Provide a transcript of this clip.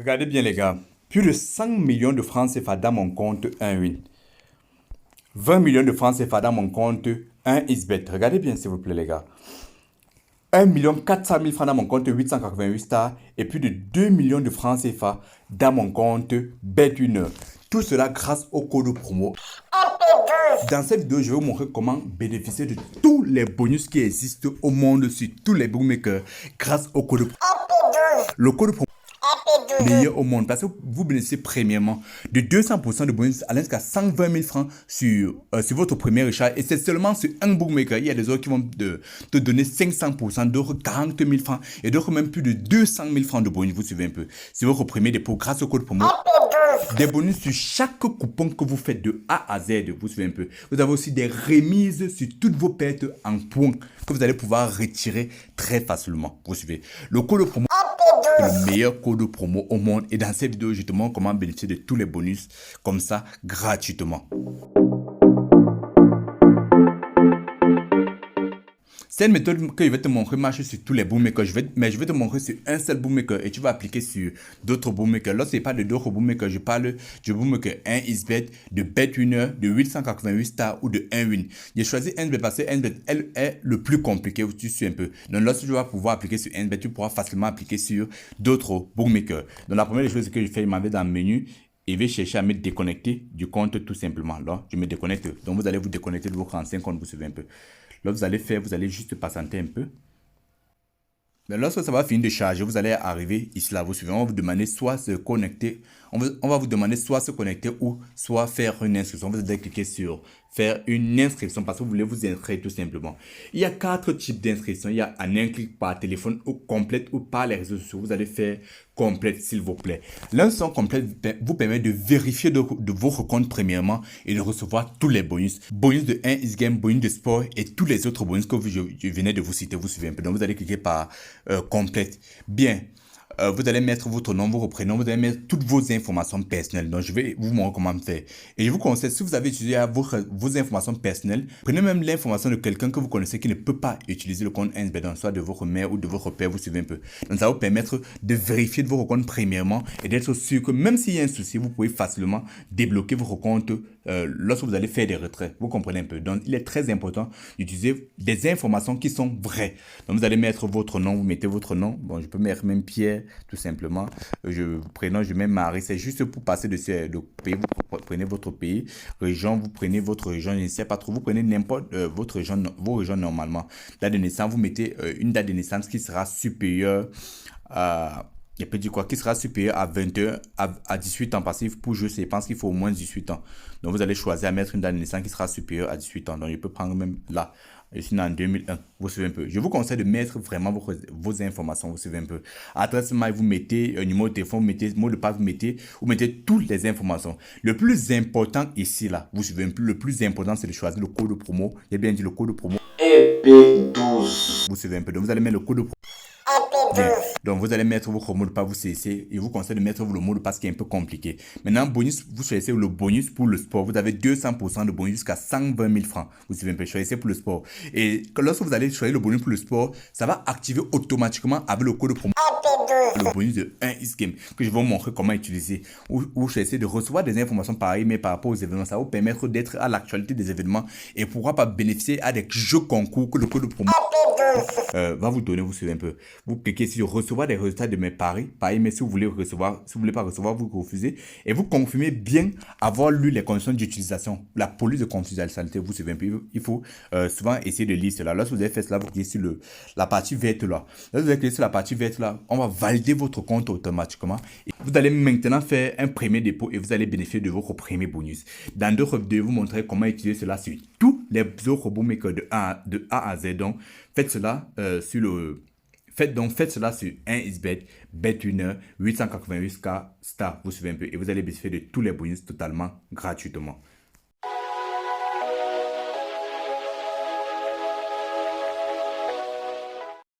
Regardez bien les gars, plus de 100 millions de francs CFA dans mon compte 1win. 20 millions de francs CFA dans mon compte 1xbet. Regardez bien s'il vous plaît les gars. 1 400 000 francs dans mon compte 888 stars et plus de 2 millions de francs CFA dans mon compte Bet1. Tout cela grâce au code promo. Dans cette vidéo, je vais vous montrer comment bénéficier de tous les bonus qui existent au monde sur tous les bookmakers grâce au code promo. Le code promo meilleur au monde parce que vous bénéficiez premièrement de 200% de bonus allant jusqu'à 120 000 francs sur votre premier achat et c'est seulement sur un bookmaker. Il y a des autres qui vont te donner 500%, d'autres 40 000 francs et d'autres même plus de 200 000 francs de bonus. Vous suivez un peu. C'est votre premier dépôt grâce au code promo. Des bonus sur chaque coupon que vous faites de A à Z. Vous suivez un peu. Vous avez aussi des remises sur toutes vos pertes en points que vous allez pouvoir retirer très facilement. Vous suivez. Le code promo est le meilleur code promo au monde et dans cette vidéo, je te montre comment bénéficier de tous les bonus comme ça gratuitement. C'est une méthode que je vais te montrer marche sur tous les bookmakers, mais je vais te montrer sur un seul bookmaker et tu vas appliquer sur d'autres bookmakers. Lorsque je parle de d'autres bookmakers, je parle du bookmaker 1xbet, de Bet1, de 888 stars ou de 1win. J'ai choisi 1xbet parce que 1xbet elle est le plus compliqué, tu suis un peu. Donc lorsque tu vas pouvoir appliquer sur 1xbet, tu pourras facilement appliquer sur d'autres bookmakers. Donc la première chose que je fais, je m'en vais dans le menu et je vais chercher à me déconnecter du compte tout simplement. Là, je me déconnecte. Donc vous allez vous déconnecter de votre ancien compte, vous suivez un peu. Là, vous allez faire, vous allez juste patienter un peu. Mais lorsque ça va finir de charger, vous allez arriver ici là, vous suivez. On va vous demander soit se connecter, on va vous demander soit se connecter ou soit faire une inscription. Vous allez cliquer sur faire une inscription parce que vous voulez vous inscrire tout simplement. Il y a 4 types d'inscriptions. Il y a en un clic par téléphone ou complète ou par les réseaux sociaux. Vous allez faire complète s'il vous plaît. L'inscription complète vous permet de vérifier de votre compte premièrement et de recevoir tous les bonus. Bonus de 1xgame, bonus de sport et tous les autres bonus que je venais de vous citer. Vous suivez un peu. Donc vous allez cliquer par complète. Bien. Vous allez mettre votre nom, votre prénom, vous allez mettre toutes vos informations personnelles. Donc, je vais vous montrer comment faire. Et je vous conseille, si vous avez utilisé vos informations personnelles, prenez même l'information de quelqu'un que vous connaissez qui ne peut pas utiliser le compte 1xbet, soit de votre mère ou de votre père, vous suivez un peu. Donc, ça va vous permettre de vérifier de votre compte premièrement et d'être sûr que même s'il y a un souci, vous pouvez facilement débloquer votre compte lorsque vous allez faire des retraits. Vous comprenez un peu. Donc, il est très important d'utiliser des informations qui sont vraies. Donc, vous allez mettre votre nom, vous mettez votre nom. Bon, je peux mettre même Pierre, tout simplement. Prénom, je mets Marie. C'est juste pour passer de pays. Vous prenez votre pays. Région, vous prenez votre région. Je ne sais pas trop. Vous prenez n'importe votre région, vos régions normalement. Date de naissance, vous mettez une date de naissance qui sera supérieure à... Je peux dire quoi, qui sera supérieur à 21, à 18 ans, parce que pour jouer, je pense qu'il faut au moins 18 ans. Donc, vous allez choisir à mettre une date de naissance qui sera supérieure à 18 ans. Donc, je peux prendre même là. Je suis né en 2001. Vous suivez un peu. Je vous conseille de mettre vraiment vos informations. Vous suivez un peu. Adresse mail, vous mettez un numéro de téléphone, vous mettez mot de passe, vous mettez toutes les informations. Le plus important ici, là, vous suivez un peu. Le plus important, c'est de choisir le code promo. J'ai bien dit le code promo. EP12. Vous suivez un peu. Donc, vous allez mettre le code promo. Bien. Donc, vous allez mettre votre mot de passe, vous cessez. Et je vous conseille de mettre le mot de passe qui est un peu compliqué. Maintenant, bonus, vous choisissez le bonus pour le sport. Vous avez 200% de bonus jusqu'à 120 000 francs. Vous suivez un peu, choisissez pour le sport. Et lorsque vous allez choisir le bonus pour le sport, ça va activer automatiquement avec le code promo. Le bonus de 1xgame que je vais vous montrer comment utiliser. Vous choisissez de recevoir des informations pareilles, mais par rapport aux événements, ça va vous permettre d'être à l'actualité des événements et pourra pas bénéficier à des jeux concours que le code promo va vous donner. Vous suivez un peu. Vous cliquez sur recevoir des résultats de mes paris, mais si vous voulez recevoir, si vous voulez pas recevoir, vous refusez et vous confirmez bien avoir lu les conditions d'utilisation, la police de confidentialité. Vous suivez un peu. Il faut souvent essayer de lire cela. Lorsque vous avez fait cela, vous cliquez sur la partie verte là. Lorsque vous avez cliqué sur la partie verte là, on va valider votre compte automatiquement. Et vous allez maintenant faire un premier dépôt et vous allez bénéficier de votre premier bonus. Dans d'autres vidéos, vous montrer comment utiliser cela sur tous les autres bookmakers de A à Z. Donc, faites cela sur le... Faites cela sur 1xbet, Bet1, 888 star, vous suivez un peu et vous allez bénéficier de tous les bonus totalement gratuitement.